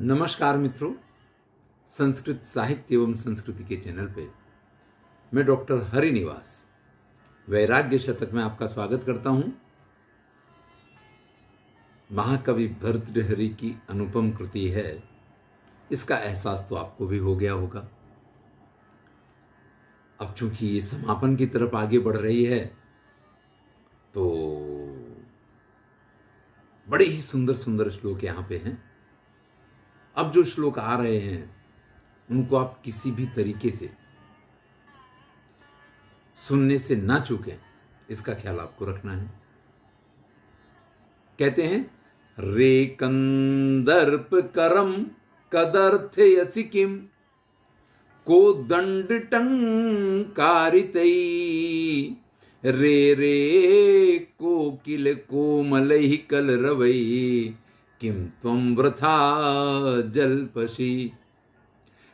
नमस्कार मित्रों, संस्कृत साहित्य एवं संस्कृति के चैनल पे मैं डॉक्टर हरिनिवास वैराग्य शतक में आपका स्वागत करता हूं। महाकवि भर्तृहरि की अनुपम कृति है, इसका एहसास तो आपको भी हो गया होगा। अब चूंकि ये समापन की तरफ आगे बढ़ रही है तो बड़े ही सुंदर सुंदर श्लोक यहाँ पे हैं। अब जो श्लोक आ रहे हैं उनको आप किसी भी तरीके से सुनने से ना चूकें, इसका ख्याल आपको रखना है। कहते हैं, रे कंदर्प करम कदर्थयसि किम को दंड टंकारितई रे रे कोकिल कोमलैः कलरवै किम त्वं वृथा जल्पसि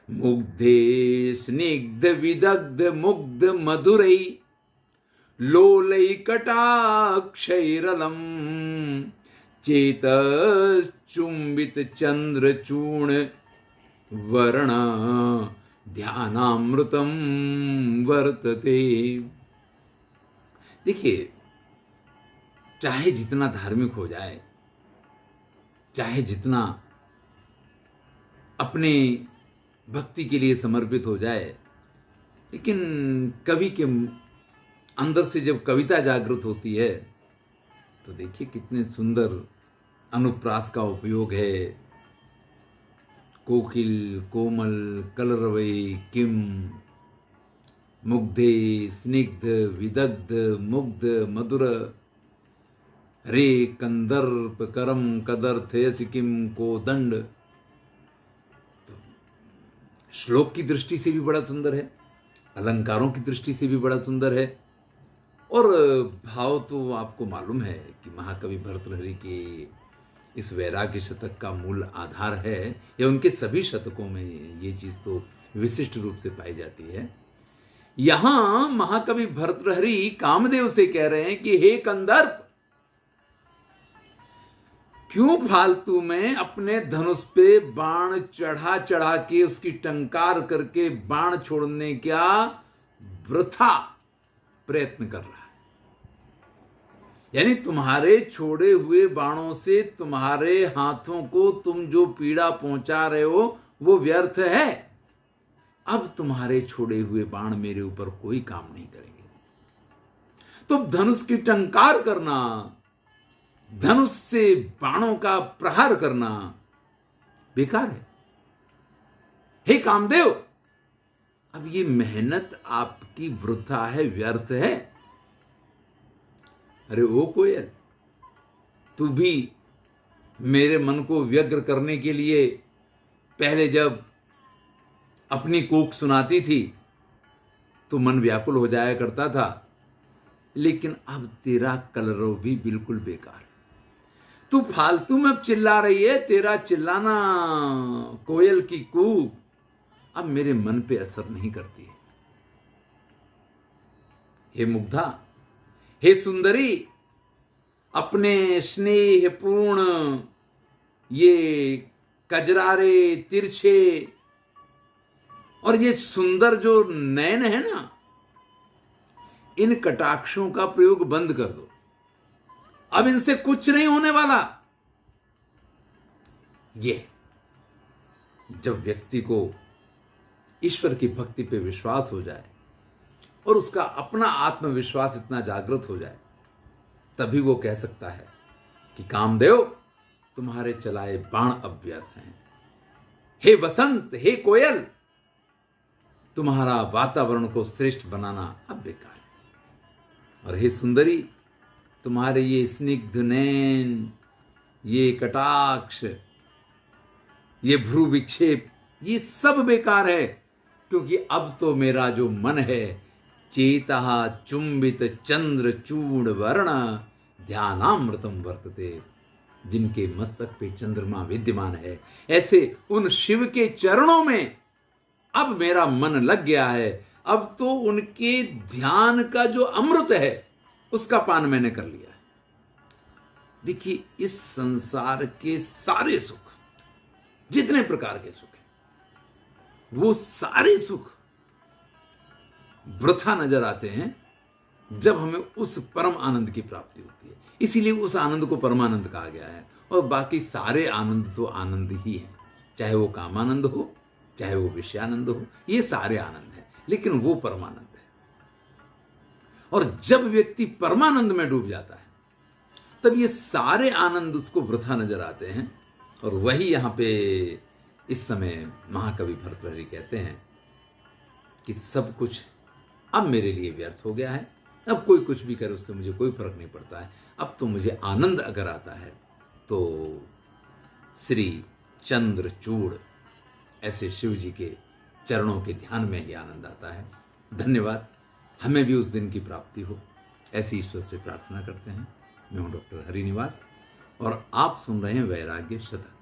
मुग्धे स्निग्ध विदग्ध मुग्ध मधुरै लोलै कटाक्षैरलम् चेतश्चुम्बित चंद्रचूर्ण वर्ण ध्यानामृतम वर्तते। देखिए, चाहे जितना धार्मिक हो जाए, चाहे जितना अपने भक्ति के लिए समर्पित हो जाए, लेकिन कवि के अंदर से जब कविता जागृत होती है तो देखिए कितने सुंदर अनुप्रास का उपयोग है। कोकिल कोमल कलरवै किम मुग्धे स्निग्ध विदग्ध मुग्ध मधुर रे कंदर्प करम कदर्थयसि किम को दंड। तो श्लोक की दृष्टि से भी बड़ा सुंदर है, अलंकारों की दृष्टि से भी बड़ा सुंदर है, और भाव तो आपको मालूम है कि महाकवि भर्तृहरि के इस वैराग्य शतक का मूल आधार है, या उनके सभी शतकों में ये चीज तो विशिष्ट रूप से पाई जाती है। यहां महाकवि भर्तृहरि कामदेव से कह रहे हैं कि हे कंदर्प, क्यों फालतू में अपने धनुष पे बाण चढ़ा चढ़ा के उसकी टंकार करके बाण छोड़ने का वृथा प्रयत्न कर रहा है। यानी तुम्हारे छोड़े हुए बाणों से तुम्हारे हाथों को तुम जो पीड़ा पहुंचा रहे हो वो व्यर्थ है। अब तुम्हारे छोड़े हुए बाण मेरे ऊपर कोई काम नहीं करेंगे। तो धनुष की टंकार करना, धनुष से बाणों का प्रहार करना बेकार है। हे कामदेव, अब ये मेहनत आपकी वृथा है, व्यर्थ है। अरे ओ कोयल, तू भी मेरे मन को व्यग्र करने के लिए पहले जब अपनी कूक सुनाती थी तो मन व्याकुल हो जाया करता था, लेकिन अब तेरा कलरव भी बिल्कुल बेकार। तू फालतू में चिल्ला रही है, तेरा चिल्लाना कोयल की कूक अब मेरे मन पे असर नहीं करती है। हे मुग्धा, हे सुंदरी, अपने स्नेहपूर्ण ये कजरारे तिरछे और ये सुंदर जो नयन है ना, इन कटाक्षों का प्रयोग बंद कर दो। अब इनसे कुछ नहीं होने वाला। ये जब व्यक्ति को ईश्वर की भक्ति पे विश्वास हो जाए और उसका अपना आत्मविश्वास इतना जागृत हो जाए, तभी वो कह सकता है कि कामदेव, तुम्हारे चलाए बाण अब व्यर्थ हैं। हे वसंत, हे कोयल, तुम्हारा वातावरण को श्रेष्ठ बनाना अब बेकार है। और हे सुंदरी, तुम्हारे ये स्निग्ध नैन, ये कटाक्ष, ये भ्रू विक्षेप, ये सब बेकार है, क्योंकि अब तो मेरा जो मन है, चेतः चुंबित चंद्र चूर्ण वर्ण ध्यानामृतम वर्तते, जिनके मस्तक पे चंद्रमा विद्यमान है, ऐसे उन शिव के चरणों में अब मेरा मन लग गया है। अब तो उनके ध्यान का जो अमृत है उसका पान मैंने कर लिया है। देखिए, इस संसार के सारे सुख जितने प्रकार के सुख हैं वो सारे सुख वृथा नजर आते हैं जब हमें उस परम आनंद की प्राप्ति होती है। इसीलिए उस आनंद को परमानंद कहा गया है। और बाकी सारे आनंद तो आनंद ही है, चाहे वो कामानंद हो, चाहे वो विषयानंद हो, ये सारे आनंद हैं, लेकिन वो परमानंद है। और जब व्यक्ति परमानंद में डूब जाता है तब ये सारे आनंद उसको वृथा नजर आते हैं। और वही यहां पे इस समय महाकवि भर्तृहरि कहते हैं कि सब कुछ अब मेरे लिए व्यर्थ हो गया है, अब कोई कुछ भी करे उससे मुझे कोई फर्क नहीं पड़ता है। अब तो मुझे आनंद अगर आता है तो श्री चंद्रचूड़ ऐसे शिव जी के चरणों के ध्यान में ही आनंद आता है। धन्यवाद। हमें भी उस दिन की प्राप्ति हो, ऐसी ईश्वर से प्रार्थना करते हैं। मैं हूं डॉक्टर हरिनिवास और आप सुन रहे हैं वैराग्य शतक।